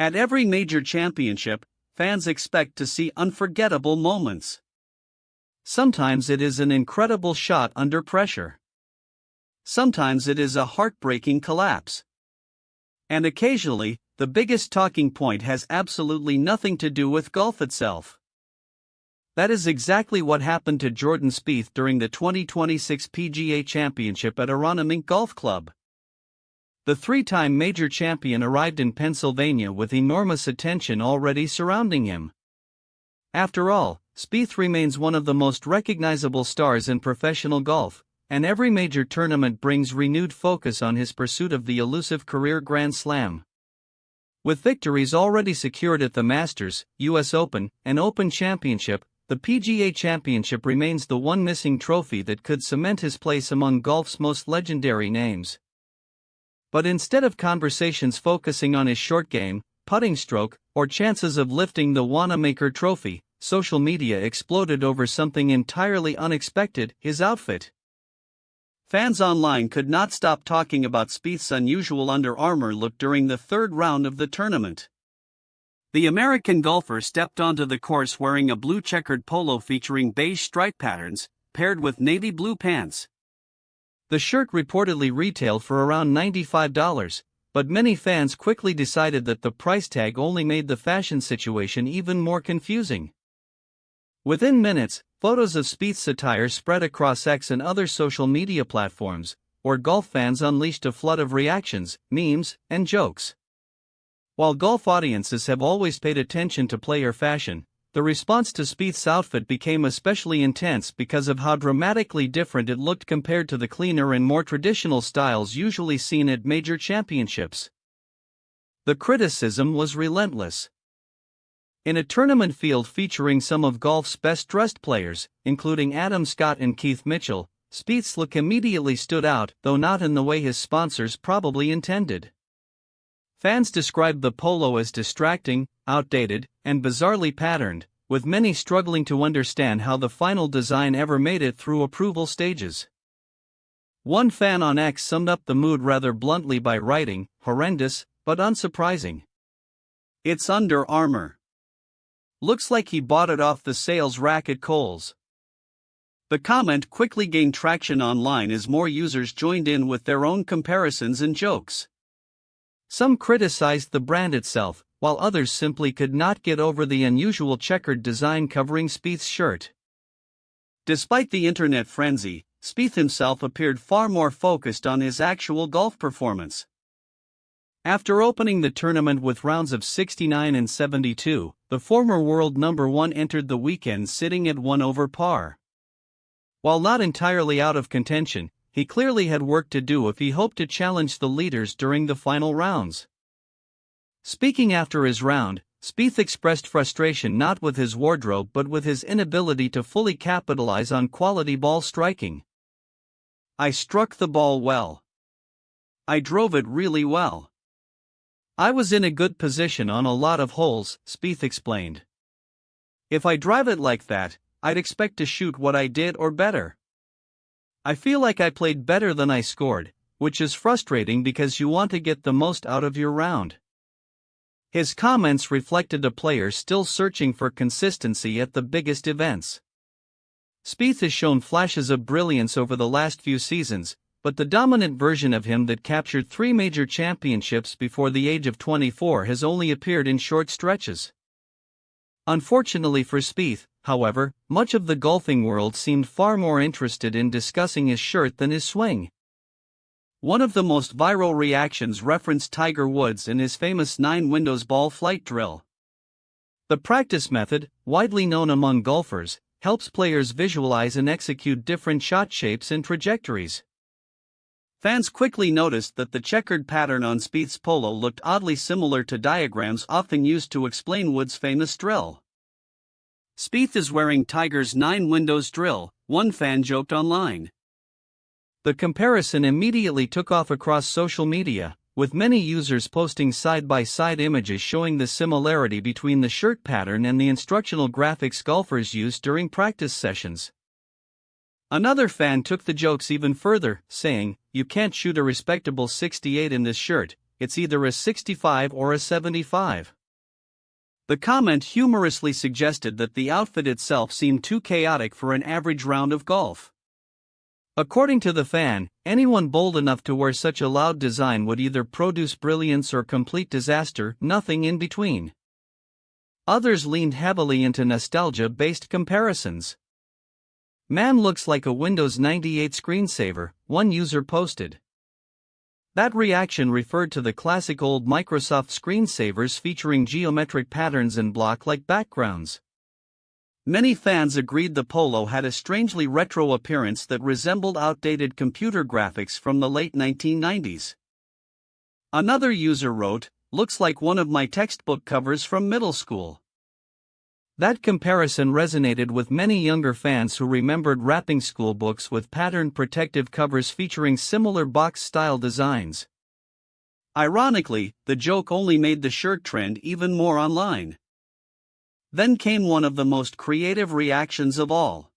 At every major championship, fans expect to see unforgettable moments. Sometimes it is an incredible shot under pressure. Sometimes it is a heartbreaking collapse. And occasionally, the biggest talking point has absolutely nothing to do with golf itself. That is exactly what happened to Jordan Spieth during the 2026 PGA Championship at Aronimink Golf Club. The three-time major champion arrived in Pennsylvania with enormous attention already surrounding him. After all, Spieth remains one of the most recognizable stars in professional golf, and every major tournament brings renewed focus on his pursuit of the elusive career Grand Slam. With victories already secured at the Masters, US Open, and Open Championship, the PGA Championship remains the one missing trophy that could cement his place among golf's most legendary names. But instead of conversations focusing on his short game, putting stroke, or chances of lifting the Wanamaker Trophy, social media exploded over something entirely unexpected: his outfit. Fans online could not stop talking about Spieth's unusual Under Armour look during the third round of the tournament. The American golfer stepped onto the course wearing a blue checkered polo featuring beige stripe patterns, paired with navy blue pants. The shirt reportedly retailed for around $95, but many fans quickly decided that the price tag only made the fashion situation even more confusing. Within minutes, photos of Spieth's attire spread across X and other social media platforms, where golf fans unleashed a flood of reactions, memes, and jokes. While golf audiences have always paid attention to player fashion, the response to Spieth's outfit became especially intense because of how dramatically different it looked compared to the cleaner and more traditional styles usually seen at major championships. The criticism was relentless. In a tournament field featuring some of golf's best-dressed players, including Adam Scott and Keith Mitchell, Spieth's look immediately stood out, though not in the way his sponsors probably intended. Fans described the polo as distracting, outdated, and bizarrely patterned, with many struggling to understand how the final design ever made it through approval stages. One fan on X summed up the mood rather bluntly by writing, "Horrendous, but unsurprising. It's Under Armour. Looks like he bought it off the sales rack at Kohl's." The comment quickly gained traction online as more users joined in with their own comparisons and jokes. Some criticized the brand itself, while others simply could not get over the unusual checkered design covering Spieth's shirt. Despite the internet frenzy, Spieth himself appeared far more focused on his actual golf performance. After opening the tournament with rounds of 69 and 72, the former world number one entered the weekend sitting at 1 over par. While not entirely out of contention, he clearly had work to do if he hoped to challenge the leaders during the final rounds. Speaking after his round, Spieth expressed frustration not with his wardrobe but with his inability to fully capitalize on quality ball striking. "I struck the ball well. I drove it really well. I was in a good position on a lot of holes," Spieth explained. "If I drive it like that, I'd expect to shoot what I did or better. I feel like I played better than I scored, which is frustrating because you want to get the most out of your round." His comments reflected a player still searching for consistency at the biggest events. Spieth has shown flashes of brilliance over the last few seasons, but the dominant version of him that captured 3 major championships before the age of 24 has only appeared in short stretches. Unfortunately for Spieth, however, much of the golfing world seemed far more interested in discussing his shirt than his swing. One of the most viral reactions referenced Tiger Woods and his famous 9 windows ball flight drill. The practice method, widely known among golfers, helps players visualize and execute different shot shapes and trajectories. Fans quickly noticed that the checkered pattern on Spieth's polo looked oddly similar to diagrams often used to explain Woods' famous drill. "Spieth is wearing Tiger's 9 windows drill," one fan joked online. The comparison immediately took off across social media, with many users posting side-by-side images showing the similarity between the shirt pattern and the instructional graphics golfers used during practice sessions. Another fan took the jokes even further, saying, "You can't shoot a respectable 68 in this shirt, it's either a 65 or a 75. The comment humorously suggested that the outfit itself seemed too chaotic for an average round of golf. According to the fan, anyone bold enough to wear such a loud design would either produce brilliance or complete disaster, nothing in between. Others leaned heavily into nostalgia-based comparisons. "Man looks like a Windows 98 screensaver," one user posted. That reaction referred to the classic old Microsoft screensavers featuring geometric patterns and block-like backgrounds. Many fans agreed the polo had a strangely retro appearance that resembled outdated computer graphics from the late 1990s. Another user wrote, "Looks like one of my textbook covers from middle school." That comparison resonated with many younger fans who remembered wrapping school books with patterned protective covers featuring similar box-style designs. Ironically, the joke only made the shirt trend even more online. Then came one of the most creative reactions of all.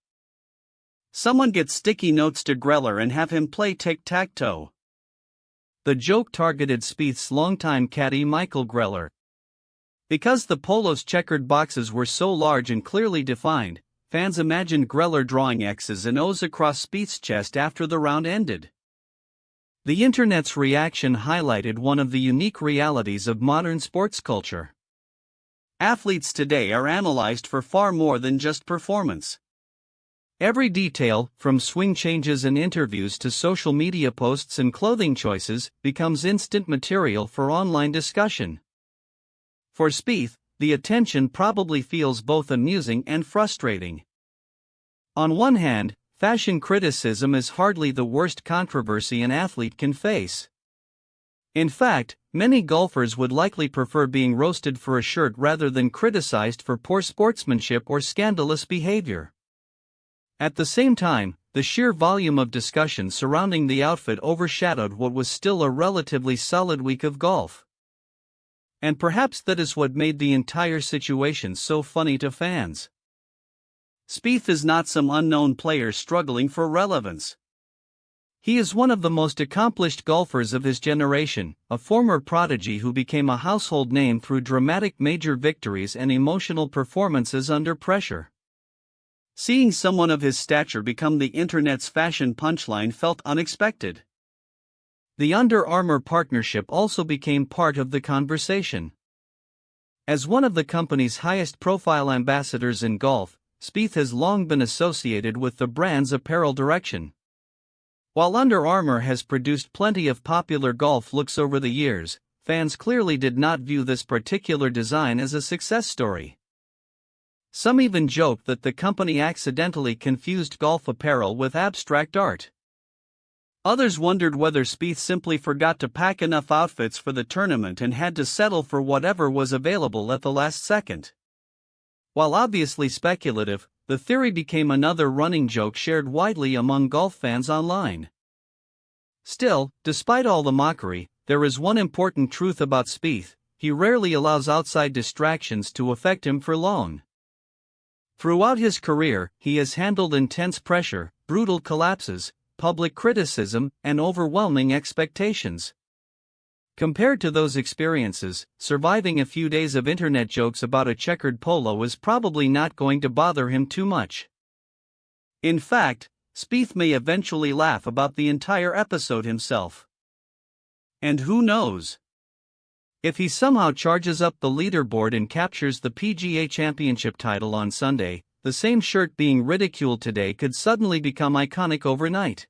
Someone gets sticky notes to Greller and have him play tic-tac-toe. The joke targeted Spieth's longtime caddy Michael Greller. Because the polo's checkered boxes were so large and clearly defined, fans imagined Greller drawing X's and O's across Spieth's chest after the round ended. The internet's reaction highlighted one of the unique realities of modern sports culture. Athletes today are analyzed for far more than just performance. Every detail, from swing changes and interviews to social media posts and clothing choices, becomes instant material for online discussion. For Spieth, the attention probably feels both amusing and frustrating. On one hand, fashion criticism is hardly the worst controversy an athlete can face. In fact, many golfers would likely prefer being roasted for a shirt rather than criticized for poor sportsmanship or scandalous behavior. At the same time, the sheer volume of discussion surrounding the outfit overshadowed what was still a relatively solid week of golf. And perhaps that is what made the entire situation so funny to fans. Spieth is not some unknown player struggling for relevance. He is one of the most accomplished golfers of his generation, a former prodigy who became a household name through dramatic major victories and emotional performances under pressure. Seeing someone of his stature become the internet's fashion punchline felt unexpected. The Under Armour partnership also became part of the conversation. As one of the company's highest-profile ambassadors in golf, Spieth has long been associated with the brand's apparel direction. While Under Armour has produced plenty of popular golf looks over the years, fans clearly did not view this particular design as a success story. Some even joked that the company accidentally confused golf apparel with abstract art. Others wondered whether Spieth simply forgot to pack enough outfits for the tournament and had to settle for whatever was available at the last second. While obviously speculative, the theory became another running joke shared widely among golf fans online. Still, despite all the mockery, there is one important truth about Spieth: he rarely allows outside distractions to affect him for long. Throughout his career, he has handled intense pressure, brutal collapses, public criticism, and overwhelming expectations. Compared to those experiences, surviving a few days of internet jokes about a checkered polo is probably not going to bother him too much. In fact, Spieth may eventually laugh about the entire episode himself. And who knows? If he somehow charges up the leaderboard and captures the PGA Championship title on Sunday, the same shirt being ridiculed today could suddenly become iconic overnight.